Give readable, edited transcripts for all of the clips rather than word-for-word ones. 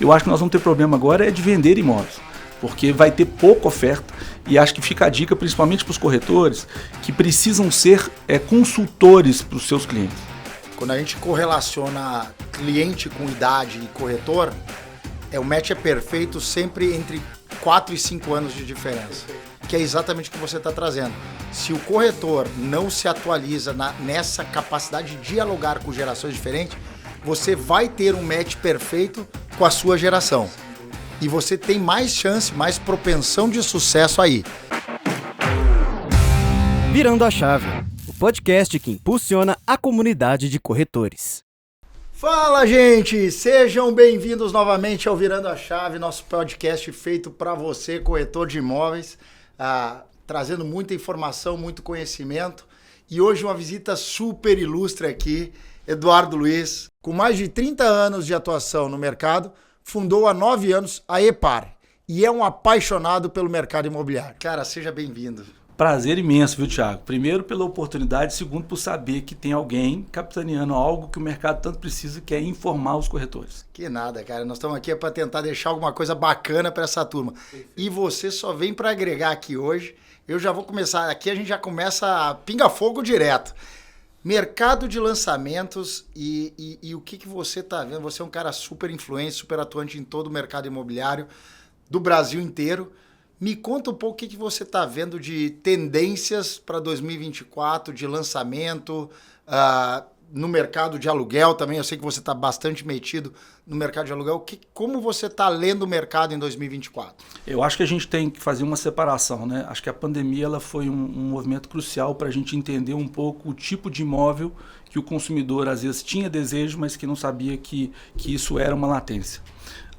Eu acho que nós vamos ter problema agora de vender imóveis, porque vai ter pouca oferta e acho que fica a dica principalmente para os corretores que precisam ser consultores para os seus clientes. Quando a gente correlaciona cliente com idade e corretor, o match é perfeito sempre entre 4 e 5 anos de diferença, que é exatamente o que você está trazendo. Se o corretor não se atualiza nessa capacidade de dialogar com gerações diferentes, você vai ter um match perfeito com a sua geração. E você tem mais chance, mais propensão de sucesso aí. Virando a Chave, o podcast que impulsiona a comunidade de corretores. Fala, gente! Sejam bem-vindos novamente ao Virando a Chave, nosso podcast feito para você, corretor de imóveis, trazendo muita informação, muito conhecimento. E hoje uma visita super ilustre aqui, Eduardo Luiz, com mais de 30 anos de atuação no mercado, fundou há 9 anos a EPAR e é um apaixonado pelo mercado imobiliário. Cara, seja bem-vindo. Prazer imenso, viu, Thiago? Primeiro pela oportunidade, segundo por saber que tem alguém capitaneando algo que o mercado tanto precisa, que é informar os corretores. Que nada, cara. Nós estamos aqui para tentar deixar alguma coisa bacana para essa turma. E você só vem para agregar aqui hoje. Eu já vou começar, aqui a gente já começa a pinga-fogo direto. Mercado de lançamentos e o que você está vendo? Você é um cara super influente, super atuante em todo o mercado imobiliário do Brasil inteiro. Me conta um pouco o que você está vendo de tendências para 2024, de lançamento, no mercado de aluguel também. Eu sei que você está bastante metido no mercado de aluguel. Como você está lendo o mercado em 2024? Eu acho que a gente tem que fazer uma separação, né? Acho que a pandemia ela foi um movimento crucial para a gente entender um pouco o tipo de imóvel que o consumidor às vezes tinha desejo, mas que não sabia que isso era uma latência.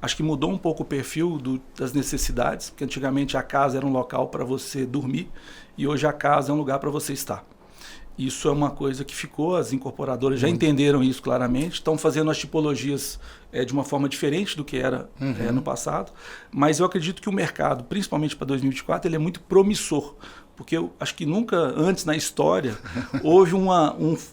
Acho que mudou um pouco o perfil das necessidades, porque antigamente a casa era um local para você dormir e hoje a casa é um lugar para você estar. Isso é uma coisa que ficou, as incorporadoras já entenderam isso claramente, estão fazendo as tipologias de uma forma diferente do que era no passado, mas eu acredito que o mercado, principalmente para 2024, ele é muito promissor, porque eu acho que nunca antes na história houve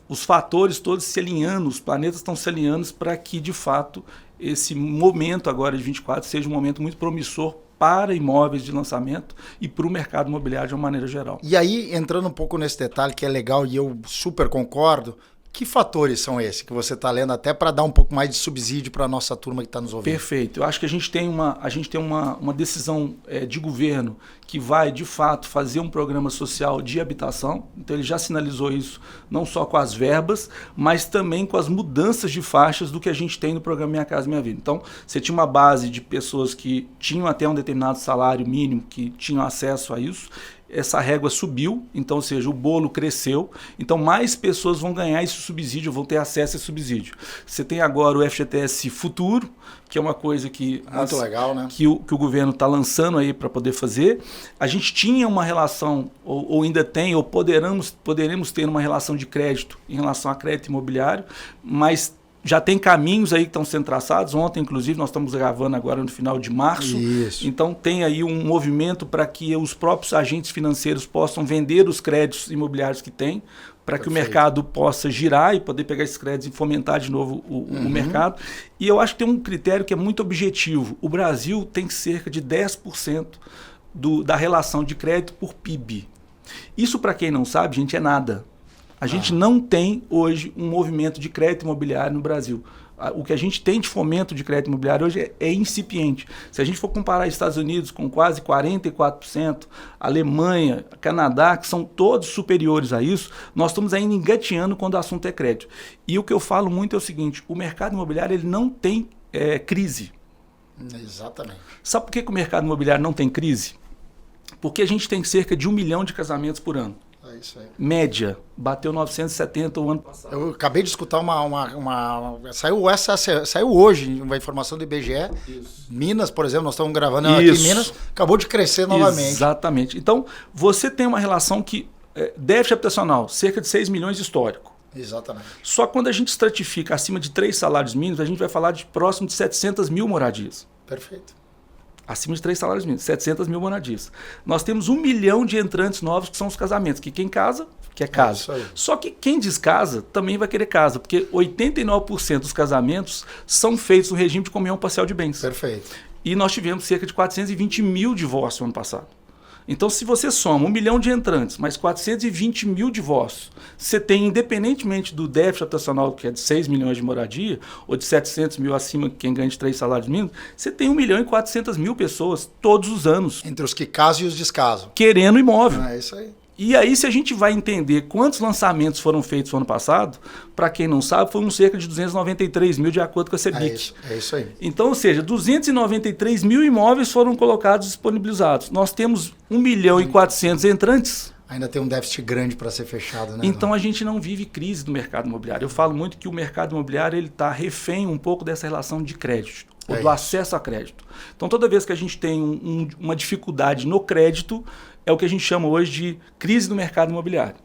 os fatores todos se alinhando, os planetas estão se alinhando para que, de fato, esse momento agora de 24 seja um momento muito promissor para imóveis de lançamento e para o mercado imobiliário de uma maneira geral. E aí, entrando um pouco nesse detalhe que é legal e eu super concordo, que fatores são esses que você está lendo até para dar um pouco mais de subsídio para a nossa turma que está nos ouvindo? Perfeito. Eu acho que a gente tem uma decisão de governo que vai, de fato, fazer um programa social de habitação. Então, ele já sinalizou isso não só com as verbas, mas também com as mudanças de faixas do que a gente tem no programa Minha Casa Minha Vida. Então, você tinha uma base de pessoas que tinham até um determinado salário mínimo, que tinham acesso a isso. Essa régua subiu, então, ou seja, o bolo cresceu, então mais pessoas vão ganhar esse subsídio, vão ter acesso a esse subsídio. Você tem agora o FGTS Futuro, que é uma coisa que, muito legal, né? que o governo está lançando aí para poder fazer. A gente tinha uma relação, ou ainda tem, ou poderemos ter uma relação de crédito em relação a crédito imobiliário, mas já tem caminhos aí que estão sendo traçados. Ontem, inclusive, nós estamos gravando agora no final de março. Isso. Então, tem aí um movimento para que os próprios agentes financeiros possam vender os créditos imobiliários que têm, para que o mercado possa girar e poder pegar esses créditos e fomentar de novo o mercado. E eu acho que tem um critério que é muito objetivo. O Brasil tem cerca de 10% da relação de crédito por PIB. Isso, para quem não sabe, gente, é nada. A gente não tem hoje um movimento de crédito imobiliário no Brasil. O que a gente tem de fomento de crédito imobiliário hoje é incipiente. Se a gente for comparar Estados Unidos com quase 44%, Alemanha, Canadá, que são todos superiores a isso, nós estamos ainda engateando quando o assunto é crédito. E o que eu falo muito é o seguinte, o mercado imobiliário ele não tem crise. Exatamente. Sabe por que o mercado imobiliário não tem crise? Porque a gente tem cerca de 1 milhão de casamentos por ano. É isso aí. Média, bateu 970 o ano passado. Eu acabei de escutar saiu hoje uma informação do IBGE. Isso. Minas, por exemplo, nós estamos gravando aqui em Minas, acabou de crescer novamente. Exatamente. Então, você tem uma relação que déficit habitacional, cerca de 6 milhões histórico. Exatamente. Só quando a gente estratifica acima de 3 salários mínimos, a gente vai falar de próximo de 700 mil moradias. Perfeito. Acima de 3 salários mínimos, 700 mil moradias. Nós temos 1 milhão de entrantes novos, que são os casamentos, que quem casa que é casa. Só que quem descasa também vai querer casa, porque 89% dos casamentos são feitos no regime de comunhão parcial de bens. Perfeito. E nós tivemos cerca de 420 mil divórcios no ano passado. Então, se você soma 1 milhão de entrantes, mais 420 mil divórcios, você tem, independentemente do déficit habitacional, que é de 6 milhões de moradia, ou de 700 mil acima de quem ganha de 3 salários mínimos, você tem 1 milhão e 400 mil pessoas todos os anos. Entre os que casam e os descasam. Querendo imóvel. É isso aí. E aí, se a gente vai entender quantos lançamentos foram feitos no ano passado, para quem não sabe, foram cerca de 293 mil, de acordo com a CEBIC. É isso aí. Então, ou seja, 293 mil imóveis foram colocados disponibilizados. Nós temos 1 milhão e 400 entrantes. Ainda tem um déficit grande para ser fechado, né? Então, a gente não vive crise do mercado imobiliário. Eu falo muito que o mercado imobiliário está refém um pouco dessa relação de crédito, ou do acesso a crédito. Então, toda vez que a gente tem uma dificuldade no crédito, é o que a gente chama hoje de crise do mercado imobiliário.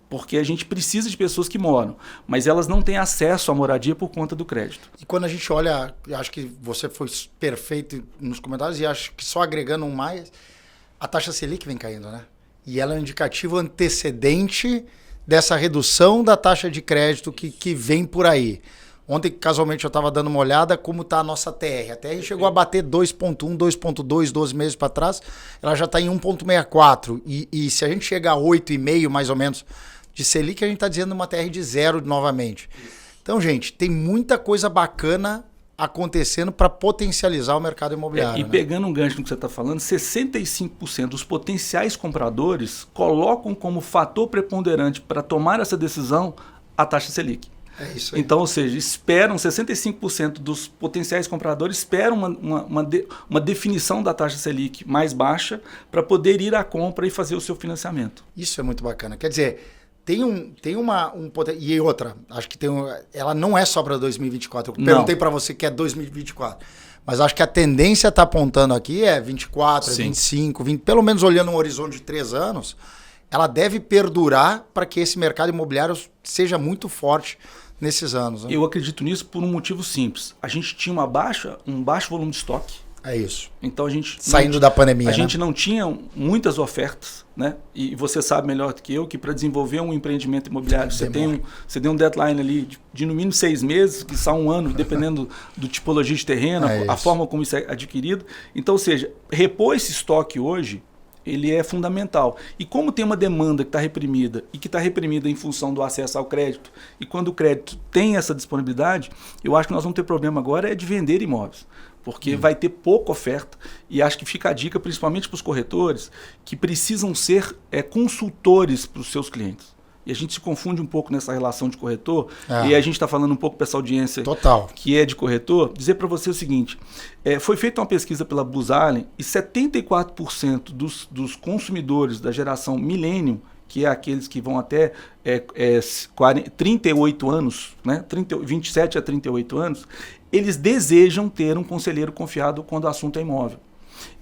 Porque a gente precisa de pessoas que moram, mas elas não têm acesso à moradia por conta do crédito. E quando a gente olha, acho que você foi perfeito nos comentários, e acho que só agregando um mais, a taxa Selic vem caindo, né? E ela é um indicativo antecedente dessa redução da taxa de crédito que vem por aí. Ontem, casualmente, eu estava dando uma olhada como está a nossa TR. A TR chegou a bater 2,1, 2,2, 12 meses para trás. Ela já está em 1,64. E se a gente chegar a 8,5, mais ou menos, de Selic, a gente está dizendo uma TR de 0 novamente. Então, gente, tem muita coisa bacana acontecendo para potencializar o mercado imobiliário. Pegando um gancho no que você está falando, 65% dos potenciais compradores colocam como fator preponderante para tomar essa decisão a taxa Selic. É isso aí. Então, ou seja, 65% dos potenciais compradores esperam uma definição da taxa Selic mais baixa para poder ir à compra e fazer o seu financiamento. Isso é muito bacana. Quer dizer, tem uma e outra, acho que ela não é só para 2024. Eu perguntei para você que é 2024. Mas acho que a tendência está apontando aqui é 24, Sim. 25, 20, pelo menos olhando um horizonte de 3 anos, ela deve perdurar para que esse mercado imobiliário seja muito forte nesses anos. Né? Eu acredito nisso por um motivo simples. A gente tinha um baixo volume de estoque. É isso. Então a gente saindo da pandemia, a gente não tinha muitas ofertas, né? E você sabe melhor do que eu que para desenvolver um empreendimento imobiliário você tem um deadline ali de no mínimo 6 meses, que são 1 ano, dependendo do tipologia de terreno, a forma como isso é adquirido. Então, ou seja, repor esse estoque hoje ele é fundamental. E como tem uma demanda que está reprimida e que está reprimida em função do acesso ao crédito, e quando o crédito tem essa disponibilidade, eu acho que nós vamos ter problema agora de vender imóveis, porque vai ter pouca oferta, e acho que fica a dica principalmente para os corretores que precisam ser consultores para os seus clientes. E a gente se confunde um pouco nessa relação de corretor, e a gente está falando um pouco para essa audiência que é de corretor, dizer para você o seguinte, foi feita uma pesquisa pela Booz Allen e 74% dos consumidores da geração millennium, que é aqueles que vão até 38 anos, né, 27 a 38 anos, eles desejam ter um conselheiro confiado quando o assunto é imóvel.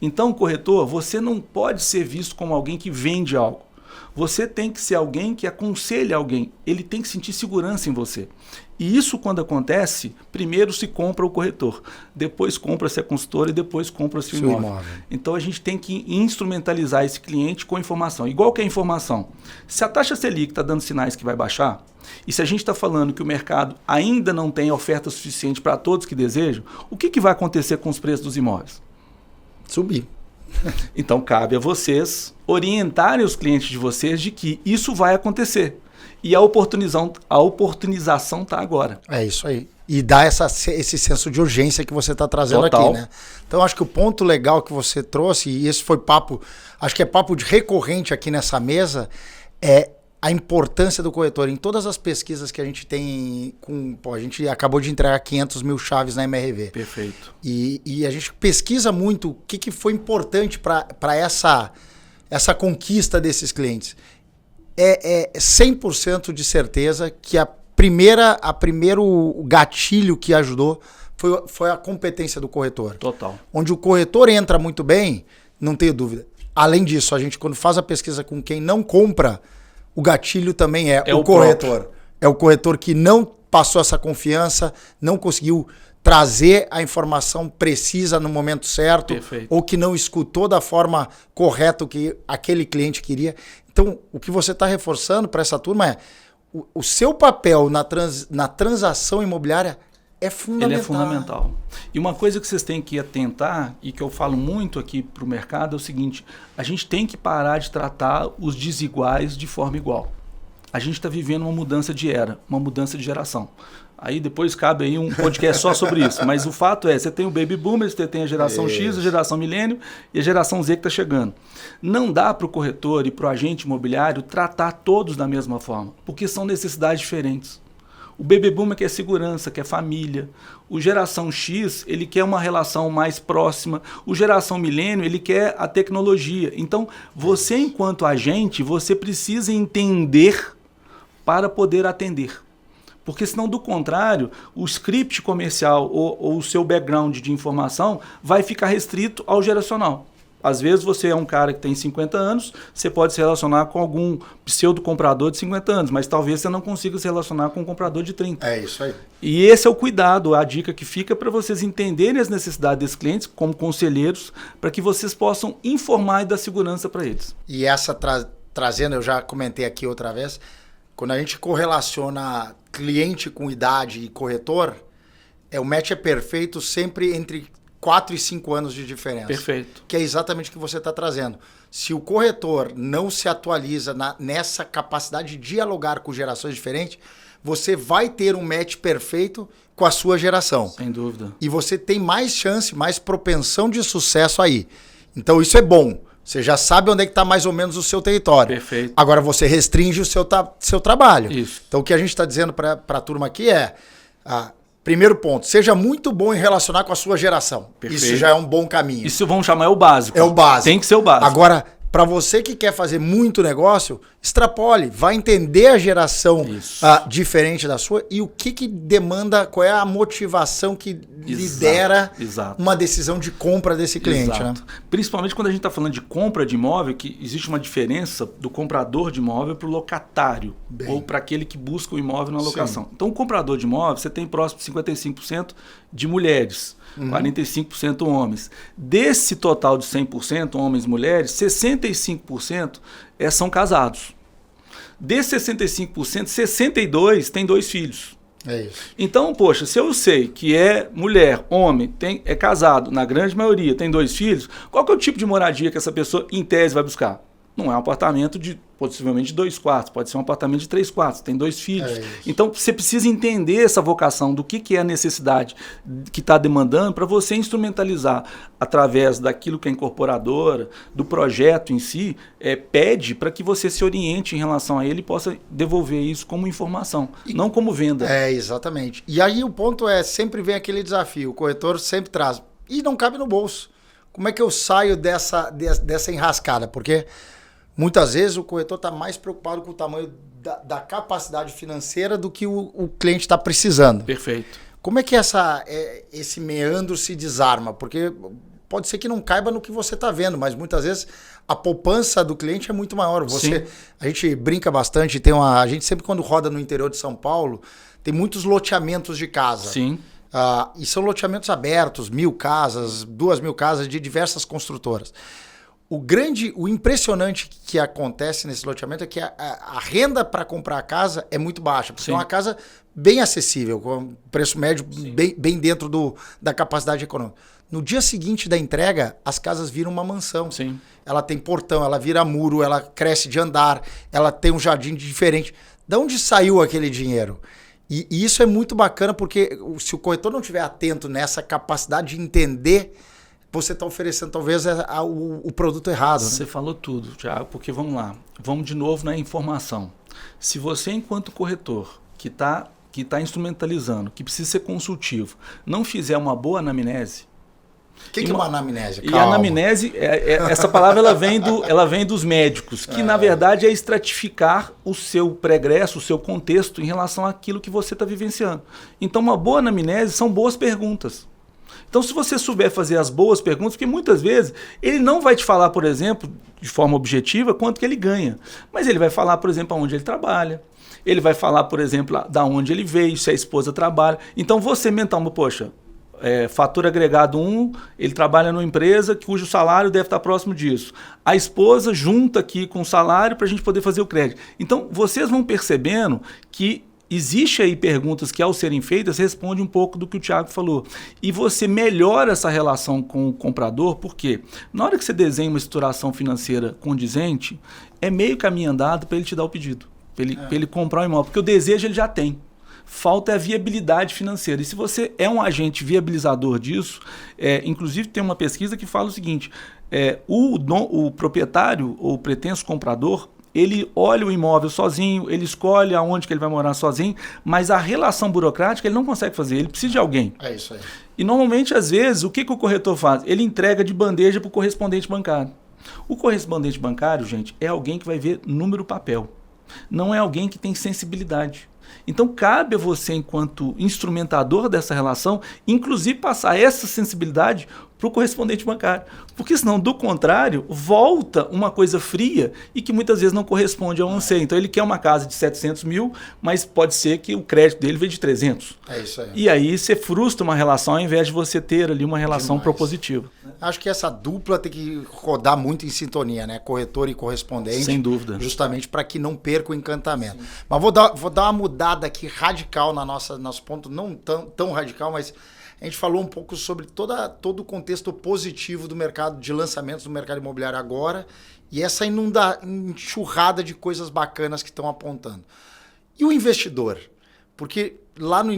Então, corretor, você não pode ser visto como alguém que vende algo. Você tem que ser alguém que aconselha alguém. Ele tem que sentir segurança em você. E isso, quando acontece, primeiro se compra o corretor, depois compra-se a consultora e depois compra-se o imóvel. Então, a gente tem que instrumentalizar esse cliente com informação. Igual que a informação. Se a taxa Selic está dando sinais que vai baixar, e se a gente está falando que o mercado ainda não tem oferta suficiente para todos que desejam, o que vai acontecer com os preços dos imóveis? Subir. Então, cabe a vocês orientarem os clientes de vocês de que isso vai acontecer. E a oportunização está agora. É isso aí. E dá esse senso de urgência que você está trazendo aqui, né? Então, acho que o ponto legal que você trouxe, e esse foi papo, acho que é papo de recorrente aqui nessa mesa, é a importância do corretor. Em todas as pesquisas que a gente tem, a gente acabou de entregar 500 mil chaves na MRV. Perfeito. E a gente pesquisa muito o que foi importante para essa conquista desses clientes. É 100% de certeza que a primeiro gatilho que ajudou foi a competência do corretor. Total. Onde o corretor entra muito bem, não tenho dúvida. Além disso, a gente quando faz a pesquisa com quem não compra, o gatilho também é o corretor. Próprio. É o corretor que não passou essa confiança, não conseguiu trazer a informação precisa no momento certo, ou que não escutou da forma correta o que aquele cliente queria. Então, o que você está reforçando para essa turma é o seu papel na transação imobiliária é fundamental. Ele é fundamental. E uma coisa que vocês têm que atentar, e que eu falo muito aqui para o mercado, é o seguinte: a gente tem que parar de tratar os desiguais de forma igual. A gente está vivendo uma mudança de era, uma mudança de geração. Aí depois cabe aí um podcast só sobre isso. Mas o fato é, você tem o Baby Boomer, você tem a geração X, a geração Milênio e a geração Z que está chegando. Não dá para o corretor e para o agente imobiliário tratar todos da mesma forma, porque são necessidades diferentes. O Baby Boomer quer segurança, quer família. O geração X, ele quer uma relação mais próxima. O geração Milênio, ele quer a tecnologia. Então, você enquanto agente, você precisa entender para poder atender. Porque senão, do contrário, o script comercial ou o seu background de informação vai ficar restrito ao geracional. Às vezes você é um cara que tem 50 anos, você pode se relacionar com algum pseudo-comprador de 50 anos, mas talvez você não consiga se relacionar com um comprador de 30. É isso aí. E esse é o cuidado, a dica que fica para vocês entenderem as necessidades desses clientes como conselheiros, para que vocês possam informar e dar segurança para eles. E essa trazendo, eu já comentei aqui outra vez, quando a gente correlaciona cliente com idade e corretor, o match é perfeito sempre entre 4 e 5 anos de diferença. Perfeito. Que é exatamente o que você está trazendo. Se o corretor não se atualiza nessa capacidade de dialogar com gerações diferentes, você vai ter um match perfeito com a sua geração. Sem dúvida. E você tem mais chance, mais propensão de sucesso aí. Então isso é bom. Você já sabe onde é que está mais ou menos o seu território. Perfeito. Agora você restringe o seu trabalho. Isso. Então o que a gente está dizendo para a turma aqui é... primeiro ponto, seja muito bom em relacionar com a sua geração. Perfeito. Isso já é um bom caminho. Isso vamos chamar o básico. É o básico. Tem que ser o básico. Agora, para você que quer fazer muito negócio, extrapole, vai entender a geração diferente da sua e o que demanda, qual é a motivação que lidera uma decisão de compra desse cliente. Né? Principalmente quando a gente está falando de compra de imóvel, que existe uma diferença do comprador de imóvel para o locatário, ou para aquele que busca o imóvel na locação. Sim. Então, o comprador de imóvel, você tem próximo de 55% de mulheres. 45% homens. Desse total de 100% homens e mulheres, 65% são casados. Desses 65%, 62% têm 2 filhos. É isso. Então, poxa, se eu sei que é mulher, homem, é casado, na grande maioria tem 2 filhos, qual que é o tipo de moradia que essa pessoa, em tese, vai buscar? Não é um apartamento de possivelmente 2 quartos, pode ser um apartamento de 3 quartos, tem 2 filhos. Então você precisa entender essa vocação, do que é a necessidade que está demandando, para você instrumentalizar através daquilo que a incorporadora, do projeto em si, pede para que você se oriente em relação a ele e possa devolver isso como informação, não como venda. Exatamente. E aí o ponto sempre vem aquele desafio, o corretor sempre traz, e não cabe no bolso. Como é que eu saio dessa enrascada? Porque muitas vezes o corretor está mais preocupado com o tamanho da capacidade financeira do que o cliente está precisando. Perfeito. Como é que esse meandro se desarma? Porque pode ser que não caiba no que você está vendo, mas muitas vezes a poupança do cliente é muito maior. A gente brinca bastante, a gente sempre quando roda no interior de São Paulo, tem muitos loteamentos de casa. Sim. E são loteamentos abertos, 1.000 casas, 2.000 casas de diversas construtoras. O impressionante que acontece nesse loteamento é que a renda para comprar a casa é muito baixa, porque é uma casa bem acessível, com preço médio bem dentro da capacidade econômica. No dia seguinte da entrega, as casas viram uma mansão. Sim. Ela tem portão, ela vira muro, ela cresce de andar, ela tem um jardim diferente. De onde saiu aquele dinheiro? E isso é muito bacana, porque se o corretor não estiver atento nessa capacidade de entender, você está oferecendo talvez o produto errado. Você falou tudo, Thiago, porque vamos lá. Vamos de novo na informação. Se você, enquanto corretor, que está instrumentalizando, que precisa ser consultivo, não fizer uma boa anamnese... O que é uma anamnese? Calma. E a anamnese, essa palavra ela vem dos médicos, que na verdade é estratificar o seu pregresso, o seu contexto em relação àquilo que você está vivenciando. Então uma boa anamnese são boas perguntas. Então se você souber fazer as boas perguntas, porque muitas vezes ele não vai te falar, por exemplo, de forma objetiva, quanto que ele ganha. Mas ele vai falar, por exemplo, aonde ele trabalha. Ele vai falar, por exemplo, da onde ele veio, se a esposa trabalha. Então você mentalmente, poxa... fator agregado 1, ele trabalha numa empresa cujo salário deve estar próximo disso. A esposa junta aqui com o salário para a gente poder fazer o crédito. Então, vocês vão percebendo que existe aí perguntas que, ao serem feitas, respondem um pouco do que o Thiago falou. E você melhora essa relação com o comprador, porque na hora que você desenha uma estruturação financeira condizente, é meio caminho andado para ele te dar o pedido, para ele comprar o imóvel, porque o desejo ele já tem. Falta a viabilidade financeira. E se você é um agente viabilizador disso, inclusive tem uma pesquisa que fala o seguinte, o proprietário ou o pretenso comprador, ele olha o imóvel sozinho, ele escolhe aonde que ele vai morar sozinho, mas a relação burocrática ele não consegue fazer, ele precisa de alguém. É isso aí. E normalmente, às vezes, o que o corretor faz? Ele entrega de bandeja para o correspondente bancário. O correspondente bancário, gente, é alguém que vai ver número papel. Não é alguém que tem sensibilidade. Então, cabe a você, enquanto instrumentador dessa relação, inclusive passar essa sensibilidade para o correspondente bancário. Porque senão, do contrário, volta uma coisa fria e que muitas vezes não corresponde ao anseio. Então, ele quer uma casa de 700 mil, mas pode ser que o crédito dele veja de 300. É isso aí. E aí você frustra uma relação ao invés de você ter ali uma relação propositiva. Acho que essa dupla tem que rodar muito em sintonia, né? Corretor e correspondente. Sem dúvida. Justamente para que não perca o encantamento. Sim. Mas vou dar uma mudada aqui radical na nosso ponto, não tão radical, mas a gente falou um pouco sobre todo o contexto positivo do mercado de lançamentos do mercado imobiliário agora e essa enxurrada de coisas bacanas que estão apontando. E o investidor? Porque lá no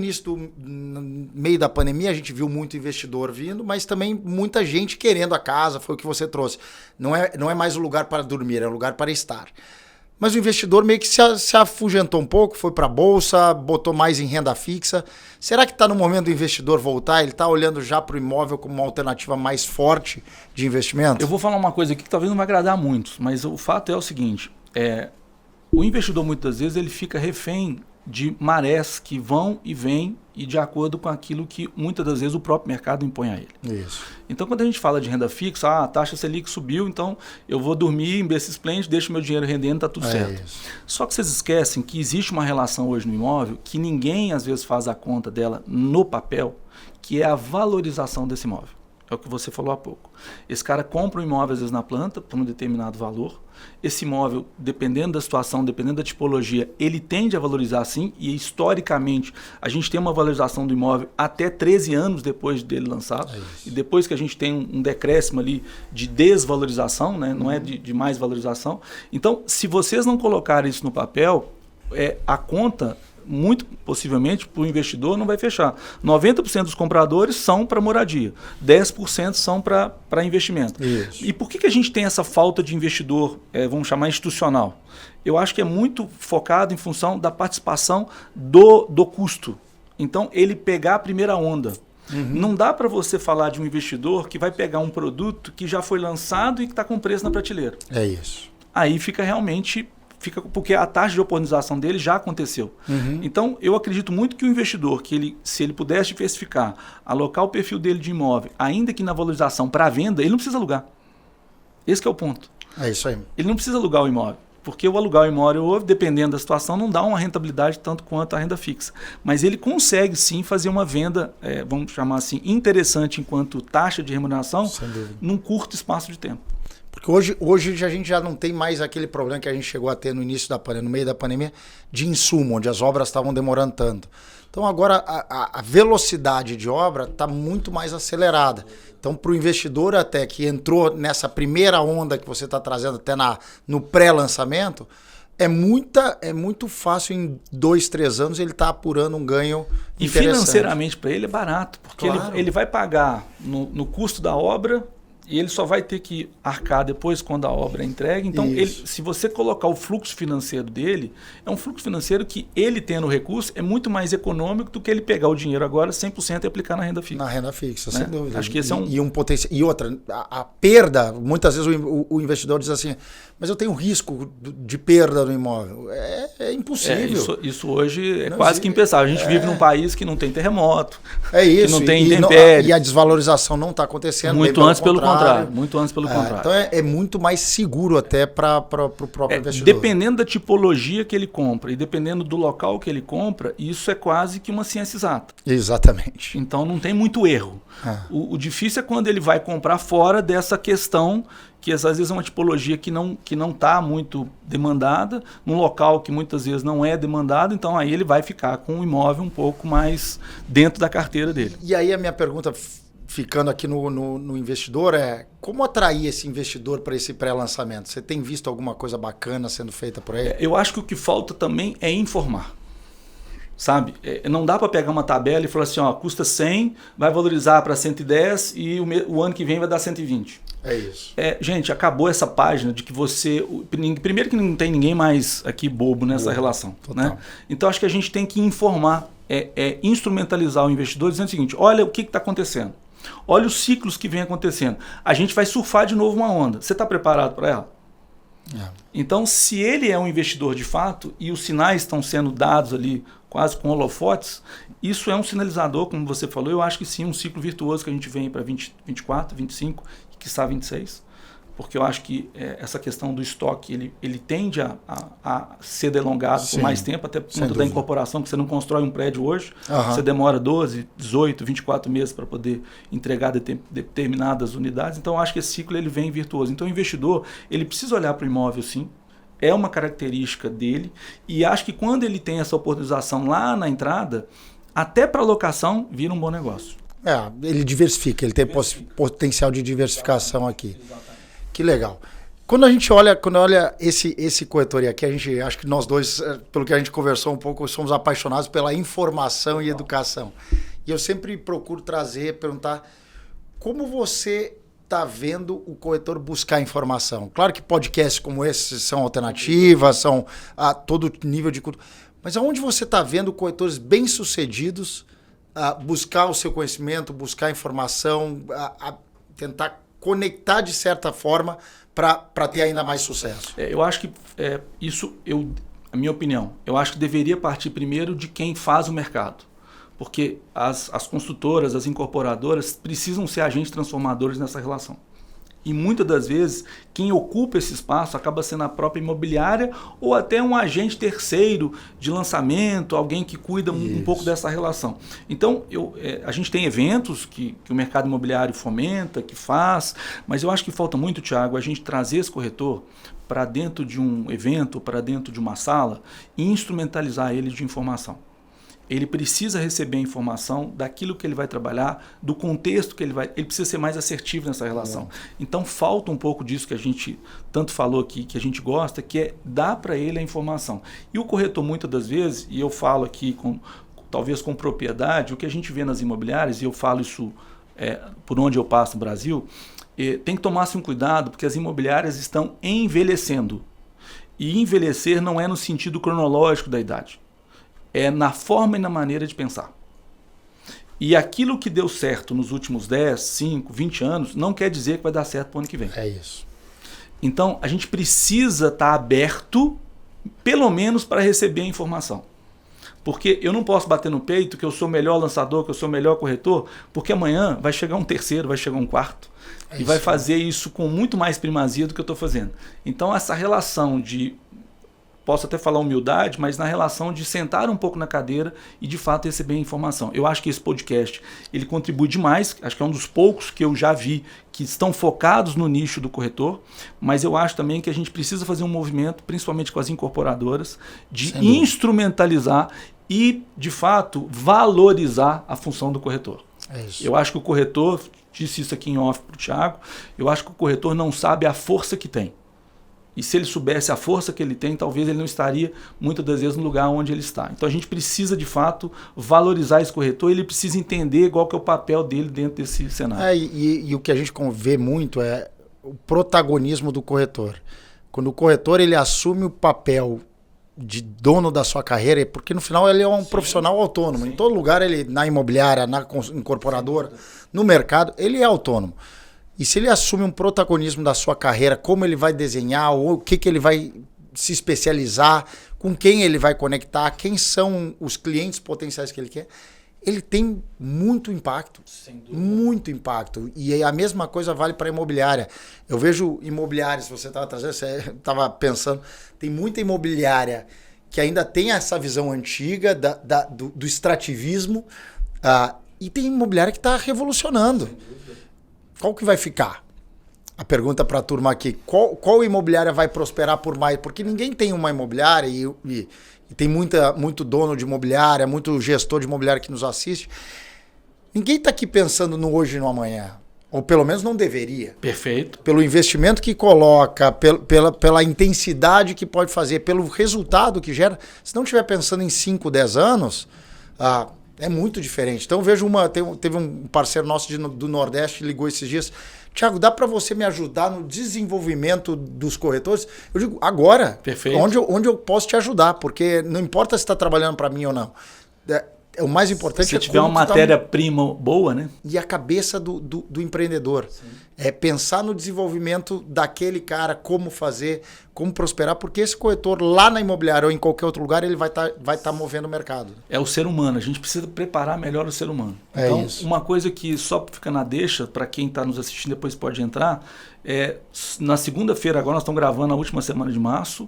meio da pandemia, a gente viu muito investidor vindo, mas também muita gente querendo a casa, foi o que você trouxe. Não é mais um lugar para dormir, é um lugar para estar. Mas o investidor meio que se afugentou um pouco, foi para a bolsa, botou mais em renda fixa. Será que está no momento do investidor voltar? Ele está olhando já para o imóvel como uma alternativa mais forte de investimento? Eu vou falar uma coisa aqui que talvez não vai agradar a muitos, mas o fato é o seguinte, o investidor muitas vezes ele fica refém de marés que vão e vêm e de acordo com aquilo que muitas das vezes o próprio mercado impõe a ele. Isso. Então, quando a gente fala de renda fixa, a taxa Selic subiu, então eu vou dormir em berço esplêndido, deixo meu dinheiro rendendo, está tudo certo. Isso. Só que vocês esquecem que existe uma relação hoje no imóvel que ninguém às vezes faz a conta dela no papel, que é a valorização desse imóvel. É o que você falou há pouco. Esse cara compra um imóvel, às vezes, na planta, por um determinado valor. Esse imóvel, dependendo da situação, dependendo da tipologia, ele tende a valorizar sim. E, historicamente, a gente tem uma valorização do imóvel até 13 anos depois dele lançado. E depois que a gente tem um decréscimo ali de desvalorização, né? Não é de mais valorização. Então, se vocês não colocarem isso no papel, a conta muito possivelmente para o investidor não vai fechar. 90% dos compradores são para moradia, 10% são para investimento. Isso. E por que a gente tem essa falta de investidor, vamos chamar institucional? Eu acho que é muito focado em função da participação do custo. Então, ele pegar a primeira onda. Uhum. Não dá para você falar de um investidor que vai pegar um produto que já foi lançado e que está com preço na prateleira. É isso. Aí fica realmente... porque a taxa de oportunização dele já aconteceu. Uhum. Então, eu acredito muito que o investidor, se ele pudesse diversificar, alocar o perfil dele de imóvel, ainda que na valorização para venda, ele não precisa alugar. Esse que é o ponto. É isso aí. Ele não precisa alugar o imóvel. Porque o alugar o imóvel, dependendo da situação, não dá uma rentabilidade tanto quanto a renda fixa. Mas ele consegue sim fazer uma venda, vamos chamar assim, interessante enquanto taxa de remuneração, num curto espaço de tempo. Porque hoje a gente já não tem mais aquele problema que a gente chegou a ter no início da pandemia, no meio da pandemia, de insumo, onde as obras estavam demorando tanto. Então agora a velocidade de obra está muito mais acelerada. Então para o investidor até que entrou nessa primeira onda que você está trazendo até no pré-lançamento, é muito fácil em 2, 3 anos ele tá apurando um ganho e financeiramente para ele é barato, porque claro. ele vai pagar no custo da obra e ele só vai ter que arcar depois quando a obra é entregue. Então, se você colocar o fluxo financeiro dele, é um fluxo financeiro que ele tendo o recurso é muito mais econômico do que ele pegar o dinheiro agora 100% e aplicar na renda fixa. Na renda fixa, sem dúvida. Acho que esse é um potencial. E outra, a perda, muitas vezes o investidor diz assim, mas eu tenho risco de perda do imóvel. É impossível. Isso hoje é quase que impensável. A gente vive num país que não tem terremoto, que não tem intempéries. E a desvalorização não está acontecendo. Muito antes, pelo contrário. contrário. Muito antes pelo contrário. Então é muito mais seguro até para o próprio investidor. Dependendo da tipologia que ele compra e dependendo do local que ele compra, isso é quase que uma ciência exata. Exatamente. Então não tem muito erro. O difícil é quando ele vai comprar fora dessa questão, que às vezes é uma tipologia que não está muito demandada, num local que muitas vezes não é demandado, então aí ele vai ficar com o imóvel um pouco mais dentro da carteira dele. E aí a minha pergunta, ficando aqui no investidor, é como atrair esse investidor para esse pré-lançamento? Você tem visto alguma coisa bacana sendo feita por aí? Eu acho que o que falta também é informar. Sabe? Não dá para pegar uma tabela e falar assim, ó, custa 100, vai valorizar para 110 e o ano que vem vai dar 120. É isso. Gente, acabou essa página de que você... Primeiro que não tem ninguém mais aqui bobo nessa relação. Né? Então acho que a gente tem que informar, instrumentalizar o investidor dizendo o seguinte, olha o que está acontecendo. Olha os ciclos que vem acontecendo. A gente vai surfar de novo uma onda. Você está preparado para ela? Então, se ele é um investidor de fato e os sinais estão sendo dados ali quase com holofotes, isso é um sinalizador, como você falou, eu acho que sim, um ciclo virtuoso que a gente vem para 24, 25 e quiçá 26, porque eu acho que essa questão do estoque, ele tende a ser delongado por mais tempo, até por conta da incorporação, que você não constrói um prédio hoje, você demora 12, 18, 24 meses para poder entregar determinadas unidades, então eu acho que esse ciclo ele vem virtuoso. Então o investidor, ele precisa olhar para o imóvel sim, é uma característica dele, e acho que quando ele tem essa oportunização lá na entrada, até para locação vira um bom negócio. Ele diversifica, ele tem potencial de diversificação aqui. Que legal. Quando a gente olha esse corretor, e aqui a gente, acho que nós dois, pelo que a gente conversou um pouco, somos apaixonados pela informação e educação. E eu sempre procuro perguntar, como você está vendo o corretor buscar informação? Claro que podcasts como esse são alternativas, são a todo nível de cultura, mas aonde você está vendo corretores bem-sucedidos buscar o seu conhecimento, buscar informação, tentar conectar de certa forma para ter ainda mais sucesso? Eu acho que a minha opinião, eu acho que deveria partir primeiro de quem faz o mercado. Porque as construtoras, as incorporadoras precisam ser agentes transformadores nessa relação. E muitas das vezes, quem ocupa esse espaço acaba sendo a própria imobiliária ou até um agente terceiro de lançamento, alguém que cuida um pouco dessa relação. Então, a gente tem eventos que o mercado imobiliário fomenta, que faz, mas eu acho que falta muito, Thiago, a gente trazer esse corretor para dentro de um evento, para dentro de uma sala e instrumentalizar ele de informação. Ele precisa receber a informação daquilo que ele vai trabalhar, do contexto que ele precisa ser mais assertivo nessa relação. Então falta um pouco disso que a gente tanto falou aqui, que a gente gosta, que é dar para ele a informação. E o corretor muitas das vezes, e eu falo aqui talvez com propriedade, o que a gente vê nas imobiliárias, e eu falo isso por onde eu passo no Brasil, tem que tomar-se um cuidado, porque as imobiliárias estão envelhecendo. E envelhecer não é no sentido cronológico da idade. É na forma e na maneira de pensar. E aquilo que deu certo nos últimos 10, 5, 20 anos, não quer dizer que vai dar certo para o ano que vem. É isso. Então, a gente precisa estar aberto, pelo menos para receber a informação. Porque eu não posso bater no peito que eu sou o melhor lançador, que eu sou o melhor corretor, porque amanhã vai chegar um terceiro, vai chegar um quarto, e vai fazer isso com muito mais primazia do que eu estou fazendo. Então, essa relação de... Posso até falar humildade, mas na relação de sentar um pouco na cadeira e de fato receber a informação. Eu acho que esse podcast ele contribui demais, acho que é um dos poucos que eu já vi que estão focados no nicho do corretor, mas eu acho também que a gente precisa fazer um movimento, principalmente com as incorporadoras, de instrumentalizar e, de fato, valorizar a função do corretor. É isso. Eu acho que o corretor, disse isso aqui em off para o Thiago, eu acho que o corretor não sabe a força que tem. E se ele soubesse a força que ele tem, talvez ele não estaria, muitas das vezes, no lugar onde ele está. Então a gente precisa, de fato, valorizar esse corretor, ele precisa entender qual que é o papel dele dentro desse cenário. E o que a gente vê muito é o protagonismo do corretor. Quando o corretor ele assume o papel de dono da sua carreira, porque no final ele é um profissional autônomo. Em todo lugar, ele na imobiliária, na incorporadora, no mercado, ele é autônomo. E se ele assume um protagonismo da sua carreira, como ele vai desenhar, ou o que ele vai se especializar, com quem ele vai conectar, quem são os clientes potenciais que ele quer, ele tem muito impacto. Muito impacto. E a mesma coisa vale para a imobiliária. Eu vejo imobiliárias, se você estava trazendo, você estava pensando, tem muita imobiliária que ainda tem essa visão antiga do extrativismo, e tem imobiliária que está revolucionando. Qual que vai ficar? A pergunta para a turma aqui, qual imobiliária vai prosperar por mais? Porque ninguém tem uma imobiliária e tem muito dono de imobiliária, muito gestor de imobiliária que nos assiste. Ninguém está aqui pensando no hoje e no amanhã. Ou pelo menos não deveria. Perfeito. Pelo investimento que coloca, pela intensidade que pode fazer, pelo resultado que gera. Se não estiver pensando em 5, 10 anos, é muito diferente. Então eu vejo teve um parceiro nosso do Nordeste que ligou esses dias. Tiago, dá para você me ajudar no desenvolvimento dos corretores? Eu digo, agora. Perfeito. Onde eu posso te ajudar, porque não importa se está trabalhando para mim ou não. O mais importante se tiver uma matéria-prima boa, né? E a cabeça do empreendedor. Sim. É pensar no desenvolvimento daquele cara, como fazer, como prosperar, porque esse corretor lá na imobiliária ou em qualquer outro lugar, ele vai tá movendo o mercado. É o ser humano, a gente precisa preparar melhor o ser humano. Então, isso. Uma coisa que só fica na deixa, para quem está nos assistindo depois pode entrar, na segunda-feira, agora nós estamos gravando a última semana de março,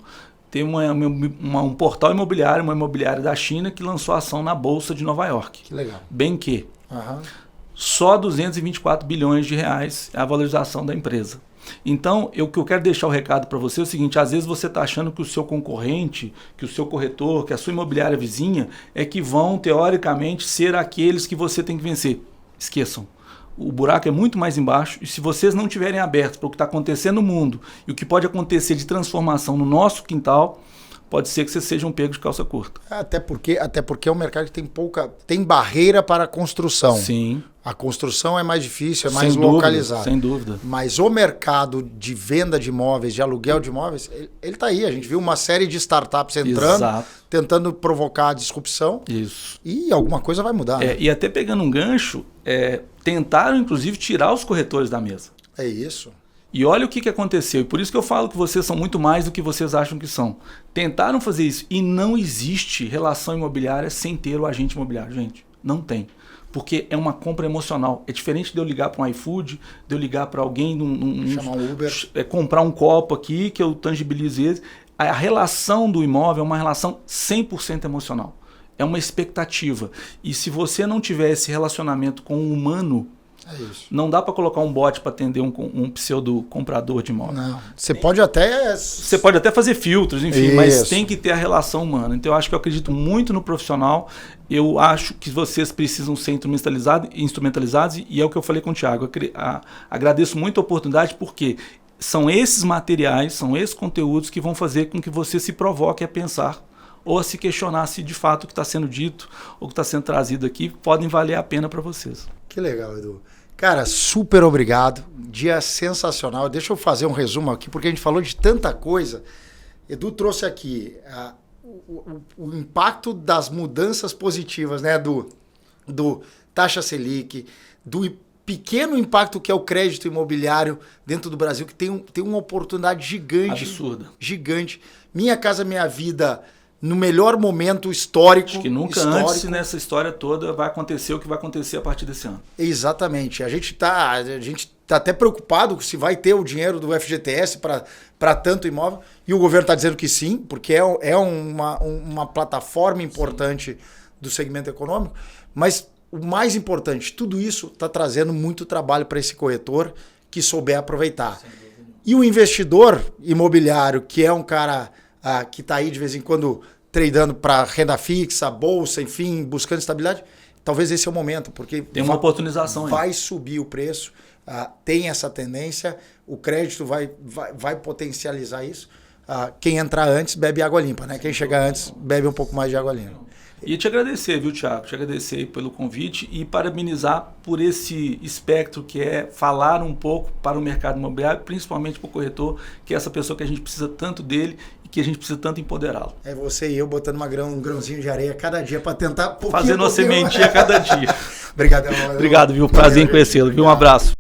tem um portal imobiliário, uma imobiliária da China que lançou ação na Bolsa de Nova York. Que legal. Bem que só 224 bilhões de reais é a valorização da empresa. Então, o que eu quero deixar o recado para você é o seguinte, às vezes você está achando que o seu concorrente, que o seu corretor, que a sua imobiliária vizinha é que vão, teoricamente, ser aqueles que você tem que vencer. Esqueçam. O buraco é muito mais embaixo e se vocês não estiverem abertos para o que está acontecendo no mundo e o que pode acontecer de transformação no nosso quintal, pode ser que vocês sejam pegos de calça curta. Até porque é um mercado que tem barreira para a construção. Sim. A construção é mais difícil, é mais localizada. Sem dúvida. Mas o mercado de venda de imóveis, de aluguel de imóveis, ele está aí. A gente viu uma série de startups entrando, tentando provocar a disrupção. Isso. E alguma coisa vai mudar. Né? E até pegando um gancho, tentaram inclusive tirar os corretores da mesa. É isso. E olha o que aconteceu. E por isso que eu falo que vocês são muito mais do que vocês acham que são. Tentaram fazer isso. E não existe relação imobiliária sem ter o agente imobiliário, gente. Não tem. Porque é uma compra emocional. É diferente de eu ligar para um iFood, de eu ligar para alguém... chamar um Uber. Comprar um copo aqui, que eu tangibilizo ele. A relação do imóvel é uma relação 100% emocional. É uma expectativa. E se você não tiver esse relacionamento com o humano... É isso. Não dá para colocar um bot para atender um pseudo comprador de imóvel. Não. Você pode até fazer filtros, enfim, isso. Mas tem que ter a relação humana. Então eu acredito muito no profissional. Eu acho que vocês precisam ser instrumentalizados e é o que eu falei com o Thiago. Agradeço muito a oportunidade porque são esses materiais, são esses conteúdos que vão fazer com que você se provoque a pensar ou a se questionar se de fato o que está sendo dito ou o que está sendo trazido aqui podem valer a pena para vocês. Que legal, Edu. Cara, super obrigado. Dia sensacional. Deixa eu fazer um resumo aqui, porque a gente falou de tanta coisa. Edu trouxe aqui o impacto das mudanças positivas, né? Do taxa Selic, do pequeno impacto que é o crédito imobiliário dentro do Brasil, que tem uma oportunidade gigante. Absurda. Gigante. Minha Casa Minha Vida... no melhor momento histórico. Acho que nunca antes nessa história toda vai acontecer o que vai acontecer a partir desse ano. Exatamente. A gente tá até preocupado se vai ter o dinheiro do FGTS para tanto imóvel. E o governo está dizendo que sim, porque é uma plataforma importante do segmento econômico. Mas o mais importante, tudo isso está trazendo muito trabalho para esse corretor que souber aproveitar. E o investidor imobiliário, que é um cara... que está aí de vez em quando tradando para renda fixa, bolsa, enfim, buscando estabilidade, talvez esse é o momento, porque tem uma oportunização aí. Vai subir o preço, tem essa tendência, o crédito vai potencializar isso. Quem entrar antes bebe água limpa, né? Quem chegar antes bebe um pouco mais de água limpa. E te agradecer, viu, Thiago? Te agradecer pelo convite e parabenizar por esse espectro que é falar um pouco para o mercado imobiliário, principalmente para o corretor, que é essa pessoa que a gente precisa tanto dele e que a gente precisa tanto empoderá-lo. É você e eu botando um grãozinho de areia cada dia para tentar... Fazendo uma sementinha cada dia. Obrigado, viu? Prazer em conhecê-lo, viu? Um abraço.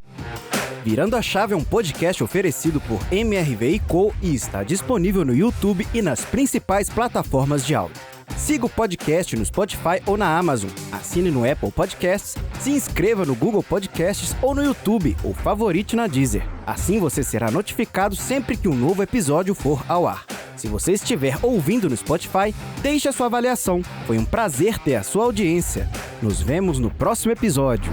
Virando a Chave é um podcast oferecido por MRV & Co. e está disponível no YouTube e nas principais plataformas de áudio. Siga o podcast no Spotify ou na Amazon. Assine no Apple Podcasts, se inscreva no Google Podcasts ou no YouTube, ou favorite na Deezer. Assim você será notificado sempre que um novo episódio for ao ar. Se você estiver ouvindo no Spotify, deixe a sua avaliação. Foi um prazer ter a sua audiência. Nos vemos no próximo episódio.